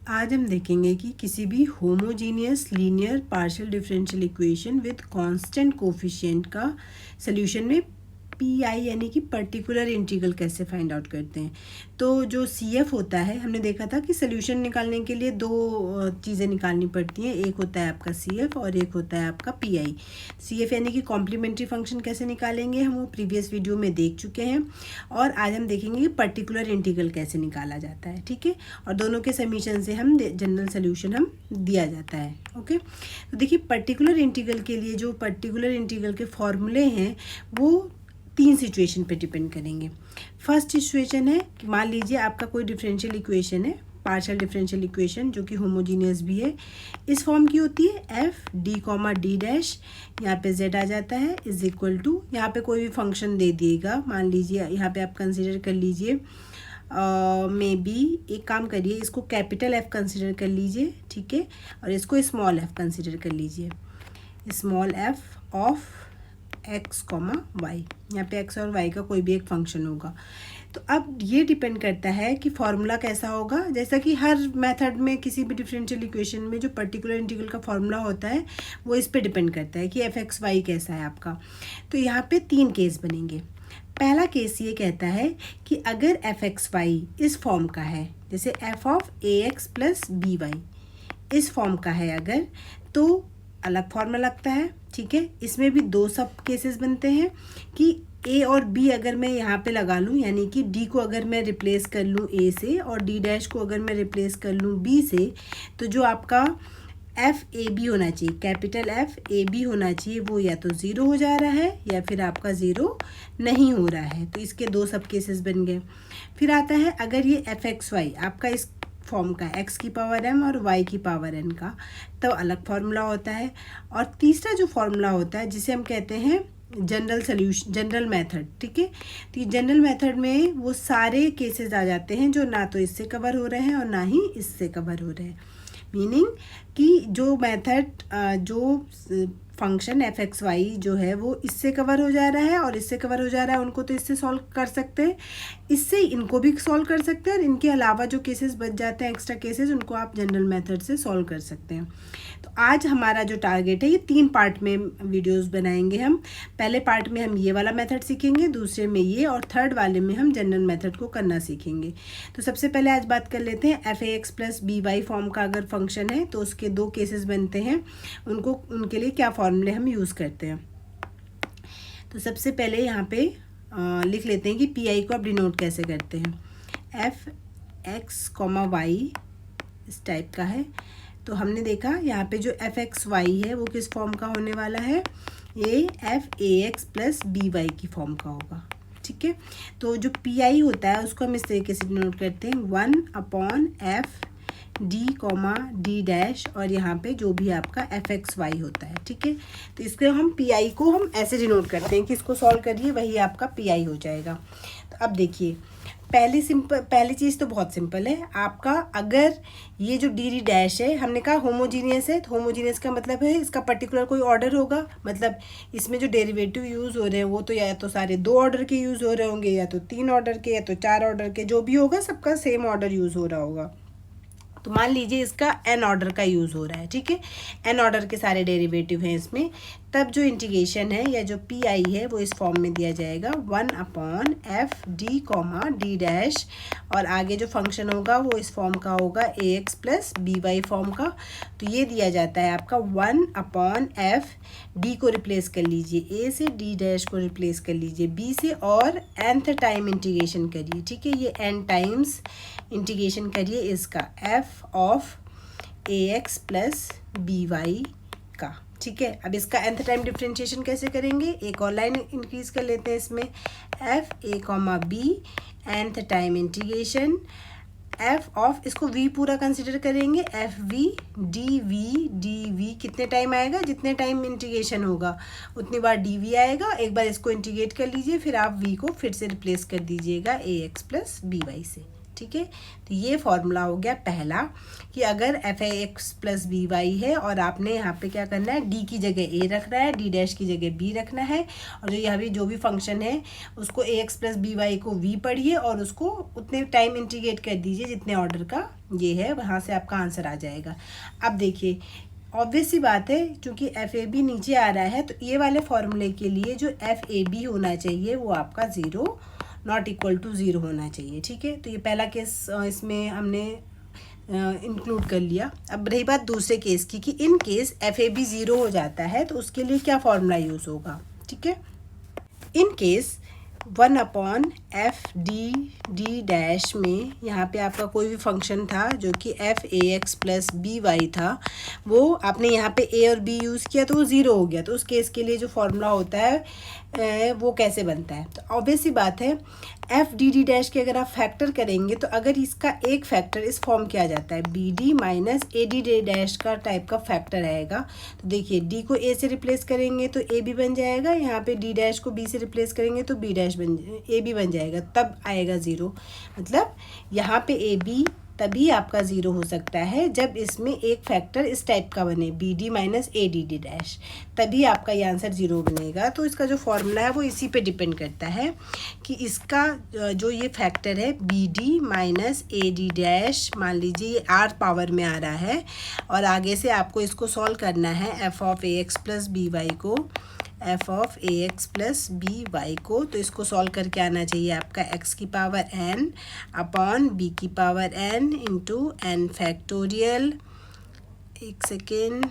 आज हम देखेंगे कि किसी भी homogeneous linear partial differential equation with constant coefficient का सॉल्यूशन में पी आई यानी कि पर्टिकुलर इंटीग्रल कैसे फाइंड आउट करते हैं। तो जो सी एफ होता है, हमने देखा था कि सॉल्यूशन निकालने के लिए दो चीज़ें निकालनी पड़ती हैं। एक होता है आपका सी एफ और एक होता है आपका पी आई। सी एफ यानी कि कॉम्प्लीमेंट्री फंक्शन कैसे निकालेंगे, हम वो प्रीवियस वीडियो में देख चुके हैं। और आज हम देखेंगे कि पर्टिकुलर इंटीग्रल कैसे निकाला जाता है। ठीक है, और दोनों के समीशन से हम जनरल सोल्यूशन हम दिया जाता है। ओके, तो देखिए पर्टिकुलर इंटीग्रल के लिए जो पर्टिकुलर इंटीग्रल के फॉर्मूले हैं वो तीन सिचुएशन पे डिपेंड करेंगे। फर्स्ट सिचुएशन है कि मान लीजिए आपका कोई डिफरेंशियल इक्वेशन है, पार्शियल डिफरेंशियल इक्वेशन जो कि होमोजीनियस भी है। इस फॉर्म की होती है F D comma D dash, यहाँ पे जेड आ जाता है, इज इक्वल टू, यहाँ पे कोई भी फंक्शन दे दिएगा। मान लीजिए यहाँ पे आप कंसिडर कर लीजिए मे बी, एक काम करिए, इसको कैपिटल एफ कंसिडर कर लीजिए, ठीक है, और इसको स्मॉल एफ कंसिडर कर लीजिए, small F of X comma Y. यहाँ पे एक्स और वाई का कोई भी एक फंक्शन होगा। तो अब ये डिपेंड करता है कि फॉर्मूला कैसा होगा। जैसा कि हर मेथड में किसी भी डिफरेंशियल इक्वेशन में जो पर्टिकुलर इंटीग्रल का फॉर्मूला होता है वो इस पे डिपेंड करता है कि एफ एक्स वाई कैसा है आपका। तो यहाँ पे तीन केस बनेंगे। पहला केस ये कहता है कि अगर एफ एक्स वाई इस फॉर्म का है, जैसे F of A x plus B Y इस फॉर्म का है अगर, तो अलग फॉर्मूला लगता है। ठीक है, इसमें भी दो सब केसेस बनते हैं कि ए और बी अगर मैं यहाँ पे लगा लूँ, यानी कि डी को अगर मैं रिप्लेस कर लूँ ए से और डी डैश को अगर मैं रिप्लेस कर लूँ बी से, तो जो आपका एफ ए बी होना चाहिए, कैपिटल एफ ए बी होना चाहिए, वो या तो ज़ीरो हो जा रहा है या फिर आपका ज़ीरो नहीं हो रहा है। तो इसके दो सब केसेस बन गए। फिर आता है अगर ये एफ एक्स वाई आपका इस फॉर्म का, एक्स की पावर एम और वाई की पावर एन का, तो अलग फार्मूला होता है। और तीसरा जो फार्मूला होता है जिसे हम कहते हैं जनरल सोल्यूशन, जनरल मेथड। ठीक है, तो ये जनरल मेथड में वो सारे केसेस आ जाते हैं जो ना तो इससे कवर हो रहे हैं और ना ही इससे कवर हो रहे हैं। मीनिंग कि जो मेथड जो फंक्शन एफ एक्स वाई जो है वो इससे कवर हो जा रहा है और इससे कवर हो जा रहा है, उनको तो इससे सॉल्व कर सकते हैं, इससे इनको भी सॉल्व कर सकते हैं, और इनके अलावा जो केसेस बच जाते हैं एक्स्ट्रा केसेस, उनको आप जनरल मेथड से सॉल्व कर सकते हैं। तो आज हमारा जो टारगेट है, ये तीन पार्ट में वीडियोस बनाएंगे हम। पहले पार्ट में हम ये वाला मेथड सीखेंगे, दूसरे में ये, और थर्ड वाले में हम जनरल मेथड को करना सीखेंगे। तो सबसे पहले आज बात कर लेते हैं F A x plus B Y form का अगर फंक्शन है तो उसके दो केसेस बनते हैं, उनके लिए क्या फॉर्मूले हम यूज़ करते हैं। तो सबसे पहले यहाँ पे लिख लेते हैं कि पी आई को आप डिनोट कैसे करते हैं। एफ एक्स कॉमा वाई इस टाइप का है। तो हमने देखा यहाँ पे जो एफ एक्स वाई है वो किस फॉर्म का होने वाला है, ये F A x plus B Y की फॉर्म का होगा। ठीक है, तो जो पी आई होता है उसको हम इस तरीके से डिनोट करते हैं, 1/f D comma D dash, और यहाँ पे जो भी आपका एफ एक्स वाई होता है। ठीक है, तो इसके हम पी आई को हम ऐसे डिनोट करते हैं कि इसको सॉल्व करिए, वही आपका पी आई हो जाएगा। तो अब देखिए, पहली चीज़ तो बहुत सिंपल है आपका। अगर ये जो डी डी डैश है, हमने कहा होमोजीनियस है, तो होमोजीनियस का मतलब है इसका पर्टिकुलर कोई ऑर्डर होगा, मतलब इसमें जो डेरिवेटिव यूज़ हो रहे हैं वो तो या तो सारे दो ऑर्डर के यूज़ हो रहे होंगे, या तो तीन ऑर्डर के, या तो चार ऑर्डर के, जो भी होगा सबका सेम ऑर्डर यूज़ हो रहा होगा। तो मान लीजिए इसका एन ऑर्डर का यूज़ हो रहा है। ठीक है, एन ऑर्डर के सारे डेरिवेटिव हैं इसमें, तब जो इंटीग्रेशन है या जो पी आई है वो इस फॉर्म में दिया जाएगा, 1/f D comma D dash, और आगे जो फंक्शन होगा वो इस फॉर्म का होगा, a x plus B Y form का। तो ये दिया जाता है आपका 1/f, डी को रिप्लेस कर लीजिए ए से, डी डैश को रिप्लेस कर लीजिए बी से, और nth टाइम इंटीग्रेशन करिए। ठीक है, ये n टाइम्स इंटीग्रेशन करिए इसका F of A x plus B Y का। ठीक है, अब इसका nth टाइम डिफ्रेंशिएशन कैसे करेंगे, एक और लाइन इंक्रीज कर लेते हैं इसमें, F A comma B nth time integration F of, इसको v पूरा कंसिडर करेंगे, एफ वी डी वी कितने टाइम आएगा, जितने टाइम इंटीग्रेशन होगा उतनी बार डी वी आएगा। एक बार इसको इंटीग्रेट कर लीजिए, फिर आप v को फिर से रिप्लेस कर दीजिएगा ए एक्स प्लस बी वाई से। ठीक है। तो ये फॉर्मूला हो गया पहला कि अगर F A x plus B Y है और आपने यहाँ पे क्या करना है, डी की जगह ए रखना है, डी डैश की जगह बी रखना है, और जो यहाँ भी जो भी फंक्शन है उसको ए एक्स प्लस बी वाई को वी पढ़िए और उसको उतने टाइम इंटीग्रेट कर दीजिए जितने ऑर्डर का ये है, वहाँ से आपका आंसर आ जाएगा। अब देखिए ऑब्वियस सी बात है, क्योंकि एफ ए बी नीचे आ रहा है तो ये वाले फॉर्मूले के लिए जो एफ ए बी होना चाहिए वो आपका 0 नॉट इक्वल टू 0 होना चाहिए, ठीक है। तो ये पहला केस इसमें हमने इंक्लूड कर लिया। अब रही बात दूसरे केस की कि in case F A B 0 हो जाता है तो उसके लिए क्या फॉर्मूला यूज़ होगा, ठीक है। इन केस 1/f(d) डैश में यहाँ पे आपका कोई भी फंक्शन था जो कि F A x plus B Y था, वो आपने यहाँ पे ए और बी यूज़ किया तो वो 0 हो गया। तो उस केस के लिए जो फॉर्मूला होता है वो कैसे बनता है, तो ऑब्वियस सी बात है एफ डी डी डैश के अगर आप फैक्टर करेंगे तो अगर इसका एक फैक्टर इस फॉर्म किया जाता है बी डी माइनस ए डी डी डैश का टाइप का फैक्टर आएगा। तो देखिए डी को ए से रिप्लेस करेंगे तो ए भी बन जाएगा, यहाँ पे डी डैश को बी से रिप्लेस करेंगे तो बी डैश ए भी बन जाएगा, तब आएगा 0। मतलब यहाँ पे ए बी तभी आपका 0 हो सकता है जब इसमें एक फैक्टर इस टाइप का बने बी डी माइनस ए डी डी डैश, तभी आपका ये आंसर 0 बनेगा। तो इसका जो फॉर्मूला है वो इसी पे डिपेंड करता है कि इसका जो ये फैक्टर है B D minus A D dash, मान लीजिए ये r पावर में आ रहा है और आगे से आपको इसको सॉल्व करना है f of A x plus B y को, f of A x plus B y को। तो इसको सॉल्व करके आना चाहिए आपका x की पावर n अपॉन b की power n into n factorial, एक सेकेंड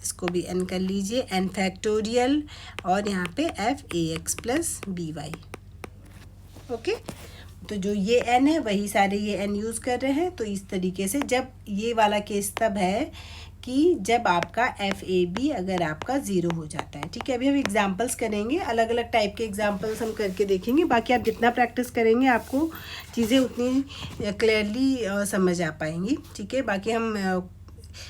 इसको भी n कर लीजिए, n फैक्टोरियल और यहाँ पे F A x plus B Y. Okay, तो जो ये n है वही सारे ये n यूज़ कर रहे हैं। तो इस तरीके से जब ये वाला केस तब है कि जब आपका एफ ए बी अगर आपका 0 हो जाता है, ठीक है। अभी हम एग्जांपल्स करेंगे, अलग अलग टाइप के एग्जांपल्स हम करके देखेंगे। बाकी आप जितना प्रैक्टिस करेंगे आपको चीज़ें उतनी क्लियरली समझ आ पाएंगी, ठीक है। बाकी हम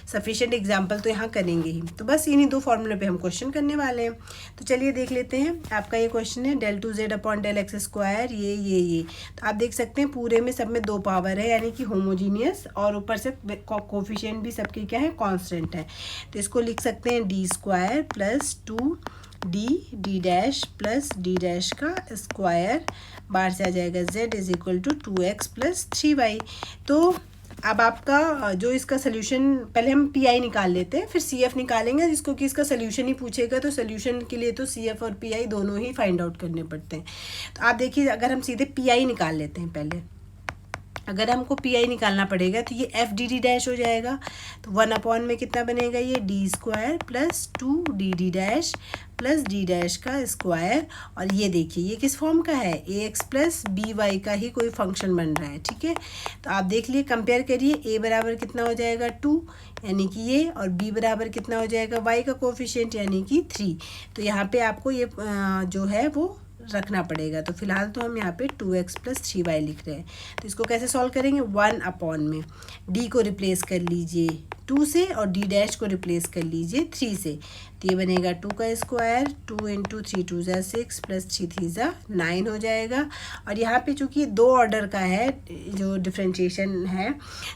सफिशिएंट एग्जाम्पल तो यहाँ करेंगे ही। तो बस इन्हीं 2 फॉर्मूले पे हम क्वेश्चन करने वाले हैं। तो चलिए देख लेते हैं। आपका ये क्वेश्चन है del 2z upon del x square, ये तो आप देख सकते हैं पूरे में सब में 2 पावर है, यानी कि होमोजीनियस, और ऊपर से कोफिशिएंट भी सबके क्या है, कांस्टेंट है। तो इसको लिख सकते हैं D square plus 2d D dash plus D dash का स्क्वायर, बाहर से आ जाएगा z is equal to 2x plus 3y। तो अब आपका जो इसका सोल्यूशन, पहले हम पी आई निकाल लेते हैं फिर सी एफ निकालेंगे, जिसको कि इसका सोल्यूशन ही पूछेगा तो सोल्यूशन के लिए तो सी एफ और पी आई दोनों ही फाइंड आउट करने पड़ते हैं। तो आप देखिए अगर हम सीधे पी आई निकाल लेते हैं, पहले अगर हमको पी आई निकालना पड़ेगा तो ये एफ डी डी डैश हो जाएगा। तो 1 अपॉन में कितना बनेगा, ये D square plus 2d D dash plus D dash का स्क्वायर, और ये देखिए ये किस फॉर्म का है, ए एक्स प्लस बी वाई का ही कोई फंक्शन बन रहा है, ठीक है। तो आप देख लिए, कंपेयर करिए, ए बराबर कितना हो जाएगा 2 यानी कि ये, और बी बराबर कितना हो जाएगा वाई का कोफिशिएंट यानी कि 3। तो यहाँ पे आपको ये जो है वो रखना पड़ेगा। तो फिलहाल तो हम यहाँ पे 2x प्लस 3y लिख रहे हैं। तो इसको कैसे सॉल्व करेंगे, 1 अपॉन में d को रिप्लेस कर लीजिए 2 से और d डैश को रिप्लेस कर लीजिए 3 से। तो ये बनेगा 2 का स्क्वायर, 2 इंटू 3 2 ज़ा 6 प्लस 3 3 ज़ा 9 हो जाएगा। और यहाँ पे चूँकि 2 ऑर्डर का है जो डिफ्रेंशिएशन है,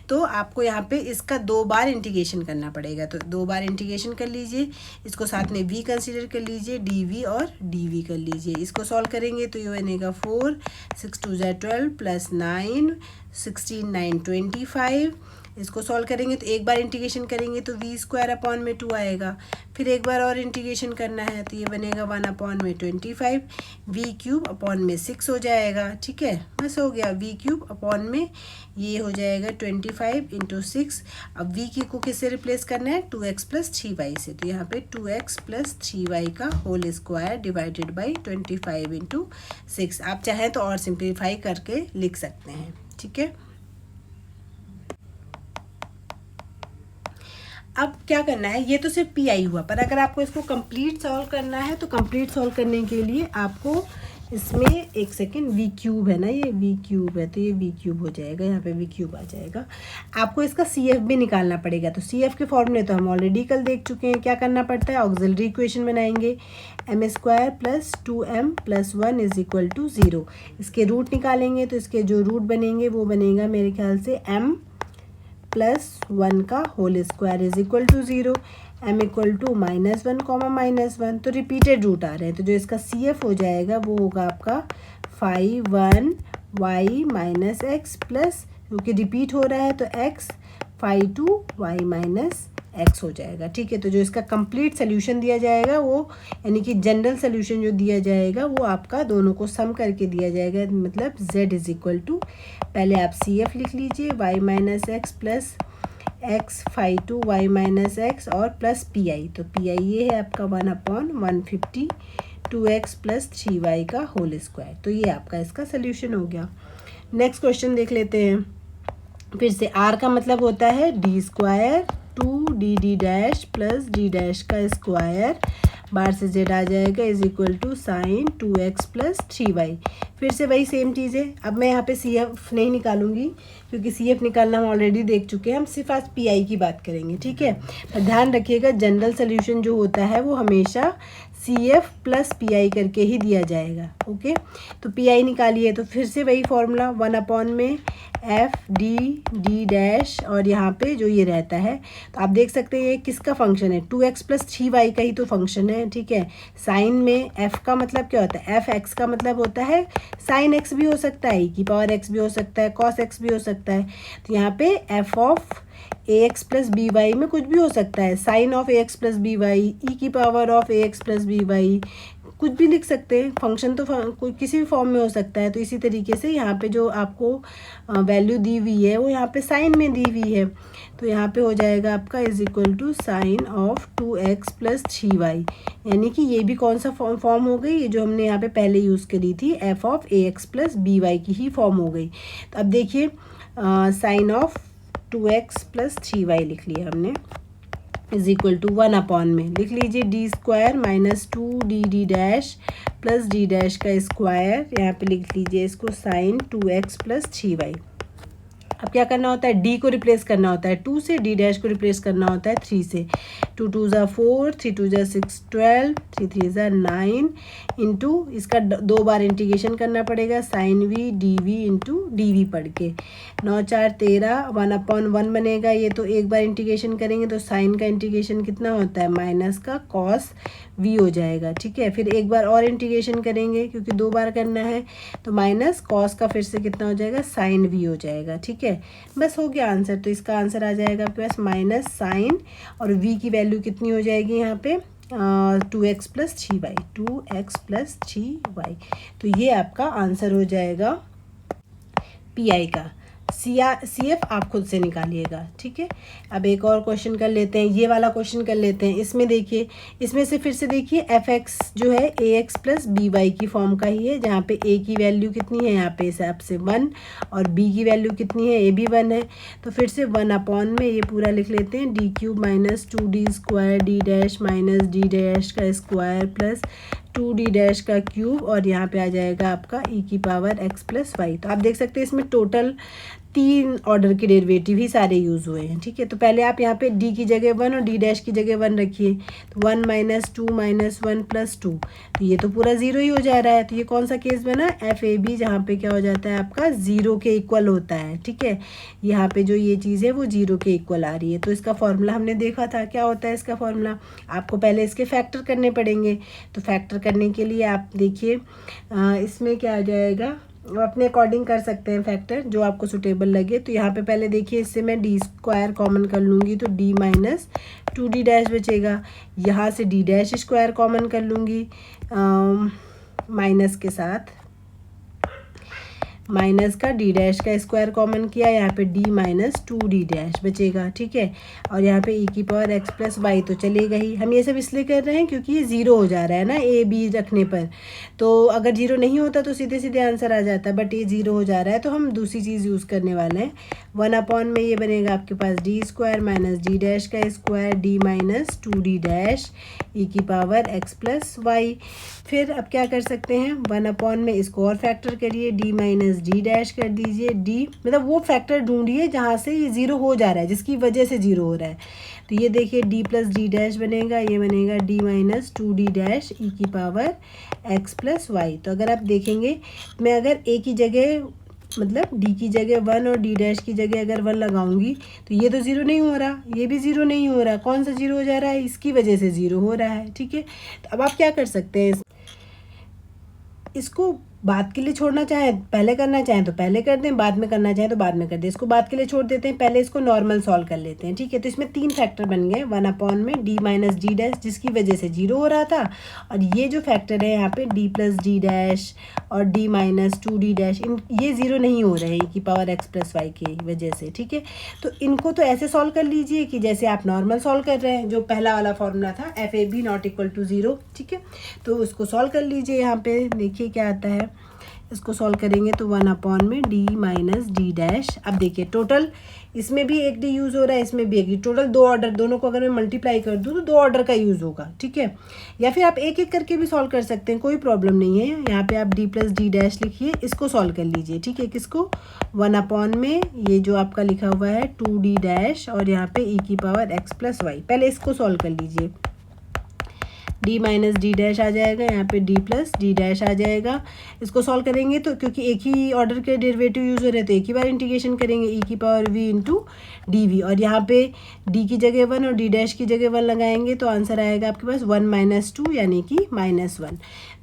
तो आपको यहाँ पे इसका 2 बार इंटीग्रेशन करना पड़ेगा। तो 2 बार इंटीग्रेशन कर लीजिए, इसको साथ में v कंसीडर कर लीजिए, dv और dv कर लीजिए। इसको सॉल्व करेंगे तो ये बनेगा 4 6 2 ज़ा 12 प्लस 9 16 9 25। इसको सॉल्व करेंगे तो एक बार इंटीग्रेशन करेंगे तो वी स्क्वायर अपॉन में 2 आएगा, फिर एक बार और इंटीग्रेशन करना है तो ये बनेगा 1 अपॉन में 25, वी क्यूब अपॉन में 6 हो जाएगा, ठीक है। बस हो गया, वी क्यूब अपॉन में ये हो जाएगा 25 इंटू 6। अब वी की को किससे रिप्लेस करना है, 2x प्लस 3y से। तो यहाँ पे 2x प्लस 3y का whole square divided by 25 into 6। आप चाहें तो और सिंप्लीफाई करके लिख सकते हैं, ठीक है। अब क्या करना है, ये तो सिर्फ पी आई हुआ, पर अगर आपको इसको कंप्लीट सॉल्व करना है तो कंप्लीट सॉल्व करने के लिए आपको इसमें एक सेकेंड, वी क्यूब है ना, ये वी क्यूब है तो ये वी क्यूब हो जाएगा, यहाँ पे वी क्यूब आ जाएगा। आपको इसका सी एफ भी निकालना पड़ेगा, तो सी एफ के फॉर्मूले तो हम ऑलरेडी कल देख चुके हैं। क्या करना पड़ता है, ऑक्सिलरी इक्वेशन बनाएंगे, M square plus 2m plus 1 is equal to 0। इसके रूट निकालेंगे तो इसके जो रूट बनेंगे वो बनेगा मेरे ख्याल से m प्लस 1 का whole square is equal to 0, m equal to -1 comma -1, तो रिपीटेड रूट आ रहे हैं, तो जो इसका सी एफ हो जाएगा वो होगा आपका 5 1y माइनस एक्स प्लस, क्योंकि रिपीट हो रहा है तो x 5 2y माइनस एक्स हो जाएगा। ठीक है, तो जो इसका कंप्लीट सोल्यूशन दिया जाएगा वो, यानी कि जनरल सोल्यूशन जो दिया जाएगा वो आपका दोनों को सम करके दिया जाएगा, मतलब z इज इक्वल टू, पहले आप सी एफ लिख लीजिए y minus x plus x 5 2y minus x और प्लस पी आई, तो पी आई ये है आपका 1/150 2x प्लस 3y का होल स्क्वायर। तो ये आपका इसका सोल्यूशन हो गया। नेक्स्ट क्वेश्चन देख लेते हैं। फिर से r का मतलब होता है D square 2dd dash plus d dash का स्क्वायर बाहर से z आ जाएगा is equal to sine 2x plus 3y। फिर से वही सेम चीज़ है। अब मैं यहाँ पे सी एफ नहीं निकालूंगी क्योंकि सी एफ निकालना हम ऑलरेडी देख चुके हैं, हम सिर्फ आज पी आई की बात करेंगे। ठीक है, पर ध्यान रखिएगा जनरल सोल्यूशन जो होता है वो हमेशा C F plus P I करके ही दिया जाएगा। ओके, तो पी आई निकालिए, तो फिर से वही फॉर्मूला 1 में एफ डी डैश और यहाँ पे जो ये रहता है, तो आप देख सकते हैं ये किसका फंक्शन है, 2x प्लस 3y का ही तो फंक्शन है। ठीक है, साइन में f का मतलब क्या होता है, एफ एक्स का मतलब होता है साइन x भी हो सकता है, e की पावर x भी हो सकता है, cos x भी हो सकता है। तो यहाँ पे f of A x plus B y में कुछ भी हो सकता है, sine of A x plus B y, e की power of A x plus B y, कुछ भी लिख सकते हैं। फंक्शन तो किसी भी फॉर्म में हो सकता है। तो इसी तरीके से यहाँ पे जो आपको वैल्यू दी हुई है वो यहाँ पे साइन में दी हुई है, तो यहाँ पे हो जाएगा आपका is equal to sine of 2x plus 3y, यानी कि ये भी कौन सा फॉर्म हो गई, ये जो हमने यहाँ पे पहले यूज़ करी थी F of A x plus B Y की ही फॉर्म हो गई। तो अब देखिए sign of 2x plus 3y लिख लिया हमने इज इक्वल टू 1 में लिख लीजिए D square minus 2dd dash plus D dash का स्क्वायर, यहाँ पे लिख लीजिए इसको साइन 2x प्लस 3y। अब क्या करना होता है, डी को रिप्लेस करना होता है 2 से, डी डैश को रिप्लेस करना होता है 3 से। 2 2 ज़ा 4, 3 2 ज़ा 6 12, 3 3 ज़ा 9 इंटू इसका 2 बार इंटीग्रेशन करना पड़ेगा, sine V D V into D V पढ़ के, 9 4 13 1/1 बनेगा। ये तो एक बार इंटीग्रेशन करेंगे तो साइन का इंटीग्रेशन कितना होता है, माइनस का कॉस वी हो जाएगा। ठीक है, फिर एक बार और इंटीग्रेशन करेंगे क्योंकि 2 बार करना है, तो माइनस कॉस का फिर से कितना हो जाएगा, साइन वी हो जाएगा। ठीक है, बस हो गया आंसर। तो इसका आंसर आ जाएगा आपके पास माइनस साइन और v की वैल्यू कितनी हो जाएगी यहाँ पे 2x plus 3y, 2x plus 3y। तो ये आपका आंसर हो जाएगा पी आई का। सी एफ आप खुद से निकालिएगा। ठीक है, अब एक और क्वेश्चन कर लेते हैं, ये वाला क्वेश्चन कर लेते हैं। इसमें देखिए, इसमें से फिर से देखिए एफ एक्स जो है ए एक्स प्लस बी वाई की फॉर्म का ही है, जहाँ पे ए की वैल्यू कितनी है यहाँ पे हिसाब से 1 और बी की वैल्यू कितनी है, ए भी 1 है। तो फिर से 1 में ये पूरा लिख लेते हैं D cube minus 2d square D dash minus d dash का स्क्वायर प्लस 2d डैश का क्यूब और यहाँ पे आ जाएगा आपका e की पावर x प्लस वाई। तो आप देख सकते हैं इसमें टोटल 3 ऑर्डर के डेरिवेटिव ही सारे यूज़ हुए हैं। ठीक है, तो पहले आप यहाँ पे d की जगह 1 और d डैश की जगह 1 रखिए, तो 1 माइनस 2 माइनस 1 प्लस 2, तो ये तो पूरा 0 ही हो जा रहा है। तो ये कौन सा केस बना, एफ ए बी, जहाँ पे क्या हो जाता है आपका 0 के इक्वल होता है। ठीक है, यहाँ पे जो ये चीज़ है वो 0 के इक्वल आ रही है। तो इसका फॉर्मूला हमने देखा था, क्या होता है इसका फॉर्मूला, आपको पहले इसके फैक्टर करने पड़ेंगे। तो फैक्टर करने के लिए आप देखिए इसमें क्या आ जाएगा, अपने अकॉर्डिंग कर सकते हैं फैक्टर जो आपको सुटेबल लगे। तो यहाँ पे पहले देखिए इससे मैं डी स्क्वायर कॉमन कर लूँगी तो डी माइनस 2d डैश बचेगा, यहाँ से डी डैश स्क्वायर कॉमन कर लूँगी माइनस के साथ, माइनस का डी डैश का स्क्वायर कॉमन किया, यहाँ पे डी माइनस 2d डैश बचेगा, ठीक है। और यहाँ पे e की पावर x प्लस वाई तो चलेगा ही। हम ये सब इसलिए कर रहे हैं क्योंकि ये ज़ीरो हो जा रहा है ना ए बी रखने पर, तो अगर ज़ीरो नहीं होता तो सीधे सीधे आंसर आ जाता, बट ये ज़ीरो हो जा रहा है तो हम दूसरी चीज़ यूज़ करने वाले हैं। 1 में ये बनेगा आपके पास d square minus d dash का square d minus 2d dash e की पावर x प्लस वाई। फिर अब क्या कर सकते हैं, 1 में इसको और फैक्टर करिए, डी माइनस डी डैश कर दीजिए, डी मतलब वो फैक्टर ढूंढिए जहाँ से ये ज़ीरो हो जा रहा है, जिसकी वजह से ज़ीरो हो रहा है। तो ये देखिए डी प्लस डी डैश बनेगा, ये बनेगा डी माइनस 2d डैश ई की पावर x प्लस वाई। तो अगर आप देखेंगे मैं अगर ए की जगह मतलब डी की जगह 1 और डी डैश की जगह अगर 1 लगाऊंगी तो ये तो ज़ीरो नहीं हो रहा, ये भी ज़ीरो नहीं हो रहा, कौन सा ज़ीरो हो जा रहा है, इसकी वजह से ज़ीरो हो रहा है, ठीक है। तो अब आप क्या कर सकते हैं, इसको बाद के लिए छोड़ना चाहें पहले करना चाहें तो पहले कर दें, बाद में करना चाहें तो बाद में कर दें। इसको बाद के लिए छोड़ देते हैं, पहले इसको नॉर्मल सॉल्व कर लेते हैं, ठीक है। तो इसमें 3 फैक्टर बन गए, 1 में डी माइनस डी डैश जिसकी वजह से जीरो हो रहा था, और ये जो फैक्टर है यहाँ पे डी प्लस डी डैश और डी माइनस 2d डैश, ये ज़ीरो नहीं हो रहे हैं की पावर x प्लस वाई की वजह से, ठीक है। तो इनको तो ऐसे सॉल्व कर लीजिए कि जैसे आप नॉर्मल सॉल्व कर रहे हैं, जो पहला वाला फॉर्मूला था FAB नॉट इक्वल टू 0, ठीक है। तो उसको सॉल्व कर लीजिए, यहाँ पे देखिए क्या आता है, इसको सॉल्व करेंगे तो 1 में डी माइनस डी डैश। अब देखिए टोटल इसमें भी एक डी यूज़ हो रहा है, इसमें भी एक डी, टोटल 2 ऑर्डर, दोनों को अगर मैं मल्टीप्लाई कर दूँ तो 2 ऑर्डर का यूज़ होगा, ठीक है। या फिर आप एक एक करके भी सॉल्व कर सकते हैं, कोई प्रॉब्लम नहीं है। यहाँ पे आप डी प्लस डी डैश लिखिए, इसको सॉल्व कर लीजिए, ठीक है। किसको, 1 में ये जो आपका लिखा हुआ है 2d डैश और यहाँ पे ई की पावर x प्लस वाई, पहले इसको सॉल्व कर लीजिए। डी माइनस डी डैश आ जाएगा, यहाँ पे डी प्लस डी डैश आ जाएगा। इसको सॉल्व करेंगे तो क्योंकि एक ही ऑर्डर के डेरिवेटिव यूज़ हो रहे हैं तो एक ही बार इंटीग्रेशन करेंगे, ई की power v into D V, और यहाँ पे डी की जगह 1 और डी डैश की जगह 1 लगाएंगे तो आंसर आएगा आपके पास 1 माइनस 2 यानी कि -1।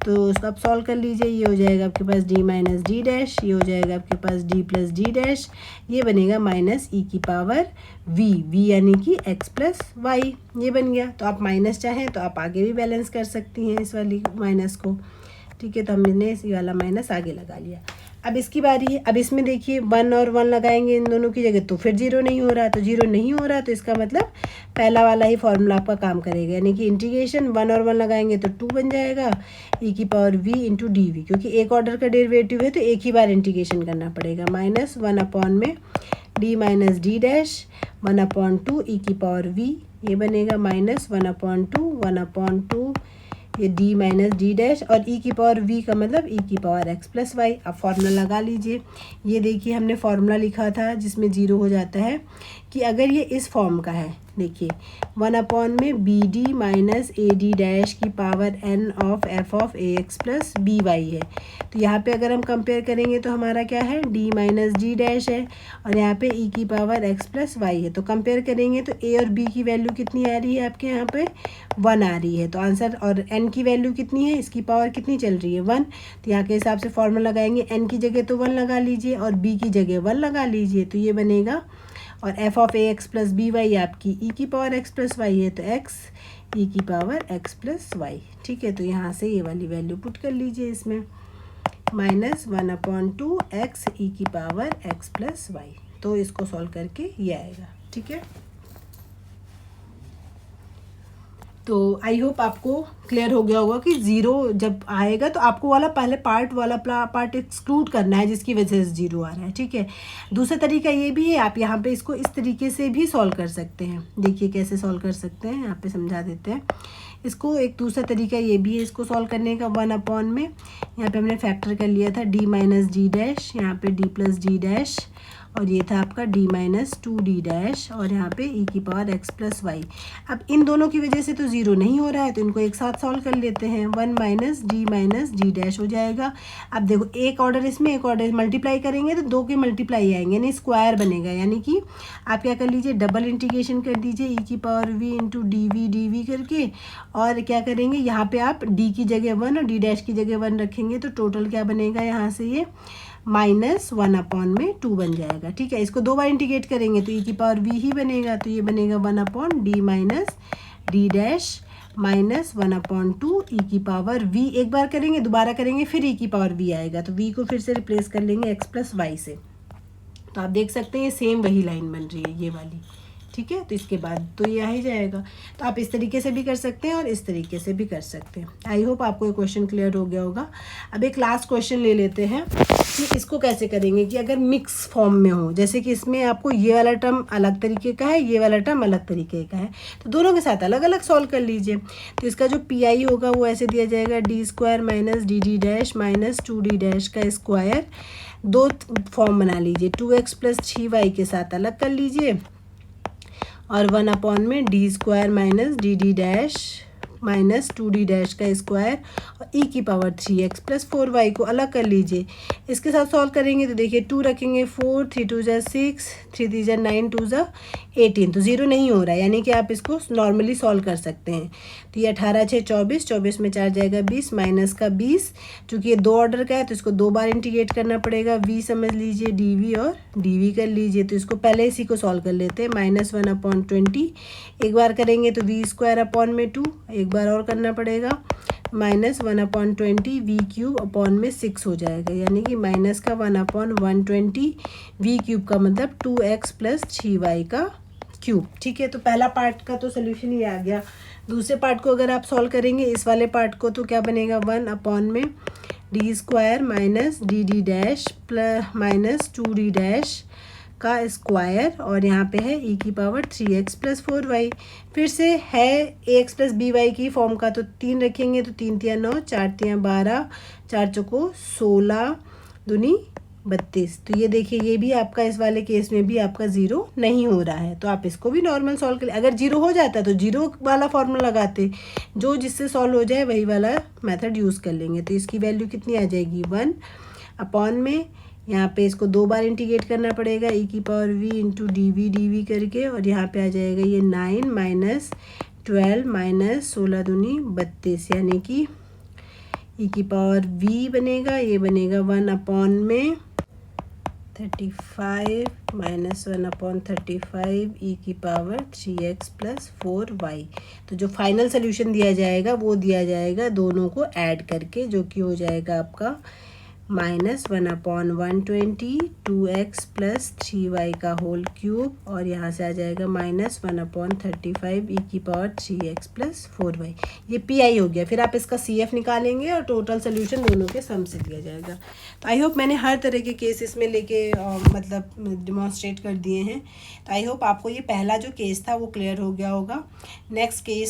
तो उसको आप सॉल्व कर लीजिए, ये हो जाएगा आपके पास डी माइनस डी डैश, ये हो जाएगा आपके पास डी प्लस डी डैश, ये बनेगा माइनस ई की पावर v यानी कि x प्लस वाई, ये बन गया। तो आप माइनस चाहें तो आप आगे भी बैलेंस कर सकती हैं इस वाली माइनस को, ठीक है। तो हमने इस वाला माइनस आगे लगा लिया। अब इसकी बारी है, अब इसमें देखिए 1 और 1 लगाएंगे इन दोनों की जगह तो फिर जीरो नहीं हो रहा, तो जीरो नहीं हो रहा तो इसका मतलब पहला वाला ही फॉर्मूला आपका काम करेगा, यानी कि इंटीग्रेशन 1 और 1 लगाएंगे तो 2 बन जाएगा ई की power v into D V, क्योंकि एक ऑर्डर का डेरिवेटिव है तो एक ही बार इंटीग्रेशन करना पड़ेगा। माइनस 1 में डी माइनस डी डैश 1/2 ई की पावर v, ये बनेगा माइनस 1/2 ये डी माइनस डी डैश, और ई की पावर v का मतलब ई की पावर x प्लस वाई। अब फॉर्मूला लगा लीजिए। ये देखिए हमने फॉर्मूला लिखा था जिसमें जीरो हो जाता है कि अगर ये इस फॉर्म का है, देखिए 1 में b D minus A D dash की power n of f of A x plus B Y है। तो यहाँ पे अगर हम कंपेयर करेंगे तो हमारा क्या है, d माइनस डी डैश है और यहाँ पे e की पावर x प्लस वाई है। तो कंपेयर करेंगे तो a और b की वैल्यू कितनी आ रही है आपके यहाँ पे 1 आ रही है, तो आंसर, और n की वैल्यू कितनी है, इसकी पावर कितनी चल रही है 1। तो यहाँ के हिसाब से फॉर्मूला लगाएंगे, n की जगह तो 1 लगा लीजिए और b की जगह 1 लगा लीजिए, तो ये बनेगा, और f of A x plus B Y आपकी e की पावर x प्लस वाई है, तो x e की पावर x प्लस वाई, ठीक है। तो यहाँ से ये वाली वैल्यू पुट कर लीजिए इसमें, माइनस 1/2 x e की पावर x प्लस वाई। तो इसको सॉल्व करके ये आएगा, ठीक है। तो आई होप आपको क्लियर हो गया होगा कि ज़ीरो जब आएगा तो आपको वाला पहले पार्ट एक्सक्लूड करना है जिसकी वजह से ज़ीरो आ रहा है, ठीक है। दूसरा तरीका ये भी है, आप यहाँ पे इसको इस तरीके से भी सॉल्व कर सकते हैं। देखिए कैसे सॉल्व कर सकते हैं, यहाँ पे समझा देते हैं इसको। एक दूसरा तरीका ये भी है इसको सॉल्व करने का, 1 में यहाँ पे हमने फैक्टर कर लिया था डी माइनस डी डैश, यहाँ पे डी प्लस डी डैश, और ये था आपका d माइनस 2d डैश, और यहाँ पे e की पावर x प्लस वाई। अब इन दोनों की वजह से तो ज़ीरो नहीं हो रहा है तो इनको एक साथ सॉल्व कर लेते हैं, 1 माइनस d डैश हो जाएगा। अब देखो एक ऑर्डर इसमें, एक ऑर्डर मल्टीप्लाई करेंगे तो 2 के मल्टीप्लाई आएंगे, यानी स्क्वायर बनेगा, यानी कि आप क्या कर लीजिए, डबल इंटीग्रेशन कर दीजिए e की power v into D V करके, और क्या करेंगे यहाँ पे आप d की जगह 1 और d डैश की जगह 1 रखेंगे तो टोटल क्या बनेगा यहाँ से, ये माइनस 1/2 बन जाएगा, ठीक है। इसको 2 बार इंटीग्रेट करेंगे तो e की पावर v ही बनेगा, तो ये बनेगा 1/d minus d dash minus 1/2 ई की पावर वी, एक बार करेंगे दोबारा करेंगे फिर ई की पावर वी आएगा, तो वी को फिर से रिप्लेस कर लेंगे एक्स प्लस वाई से। तो आप देख सकते हैं ये सेम वही लाइन बन रही है ये वाली, ठीक है। तो इसके बाद तो ये आ ही जाएगा। तो आप इस तरीके से भी कर सकते हैं और इस तरीके से भी कर सकते हैं। आई होप आपको ये क्वेश्चन क्लियर हो गया होगा। अब एक लास्ट क्वेश्चन ले लेते हैं कि इसको कैसे करेंगे कि अगर मिक्स फॉर्म में हो, जैसे कि इसमें आपको ये वाला टर्म अलग तरीके का है, ये वाला टर्म अलग तरीके का है, तो दोनों के साथ अलग अलग सॉल्व कर लीजिए। तो इसका जो पी आई होगा वो ऐसे दिया जाएगा d² minus d dash minus 2d dash का स्क्वायर। दो फॉर्म बना लीजिए, 2x प्लस 3y के साथ अलग कर लीजिए और 1 में d² minus d dash minus 2d dash का स्क्वायर और e की पावर 3x प्लस 4y को अलग कर लीजिए। इसके साथ सॉल्व करेंगे तो देखिए 2 रखेंगे 4, 3 2 जा 6, 3 3 जा 9, 2 जा 18, तो 0 नहीं हो रहा है, यानी कि आप इसको नॉर्मली सॉल्व कर सकते हैं। तो ये 18 6 24, 24 में 4 जाएगा 20, माइनस का 20, चूँकि ये 2 ऑर्डर का है तो इसको 2 बार इंटीग्रेट करना पड़ेगा। v समझ लीजिए dv और dv कर लीजिए। तो इसको पहले इसी को सॉल्व कर लेते हैं, माइनस 1/20, एक बार करेंगे तो v²/2, एक बार और करना पड़ेगा, माइनस 1/20 v³ 6 हो जाएगा, यानी कि माइनस का 1/120 v³ का मतलब 2x प्लस 3y का क्यूब, ठीक है। तो पहला पार्ट का तो सोल्यूशन ही आ गया। दूसरे पार्ट को अगर आप सॉल्व करेंगे इस वाले पार्ट को, तो क्या बनेगा 1 d² minus d dash plus minus 2d dash का स्क्वायर और यहाँ पे है e की पावर 3x प्लस 4y। फिर से है ax प्लस by की फॉर्म का, तो 3 रखेंगे तो 3 3 9, 4 3 12, 4 चौको 16, दूनी 32। तो ये देखिए ये भी आपका इस वाले केस में भी आपका 0 नहीं हो रहा है, तो आप इसको भी नॉर्मल सॉल्व कर। अगर 0 हो जाता तो 0 वाला फॉर्मूला लगाते, जो जिससे सॉल्व हो जाए वही वाला मेथड यूज़ कर लेंगे। तो इसकी वैल्यू कितनी आ जाएगी 1 में, यहाँ पे इसको 2 बार इंटीग्रेट करना पड़ेगा e की पावर v इंटू dv करके, और यहाँ पे आ जाएगा ये 9 माइनस 12 माइनस 16 दूनी 32, यानी कि e की पावर v बनेगा, ये बनेगा 1 में 35 माइनस 1/35 e की पावर 3x प्लस 4y। तो जो फाइनल सोल्यूशन दिया जाएगा वो दिया जाएगा दोनों को ऐड करके, जो कि हो जाएगा आपका माइनस 1/120 2x प्लस 3y का होल क्यूब, और यहाँ से आ जाएगा माइनस 1/35 e की पावर 3x प्लस 4y। ये पी आई हो गया। फिर आप इसका सी एफ निकालेंगे और टोटल सोल्यूशन दोनों के सम से दिया जाएगा। तो आई होप मैंने हर तरह के केसेस में लेके मतलब डिमॉन्स्ट्रेट कर दिए हैं। तो आई होप आपको ये पहला जो केस था वो क्लियर हो गया होगा। Next case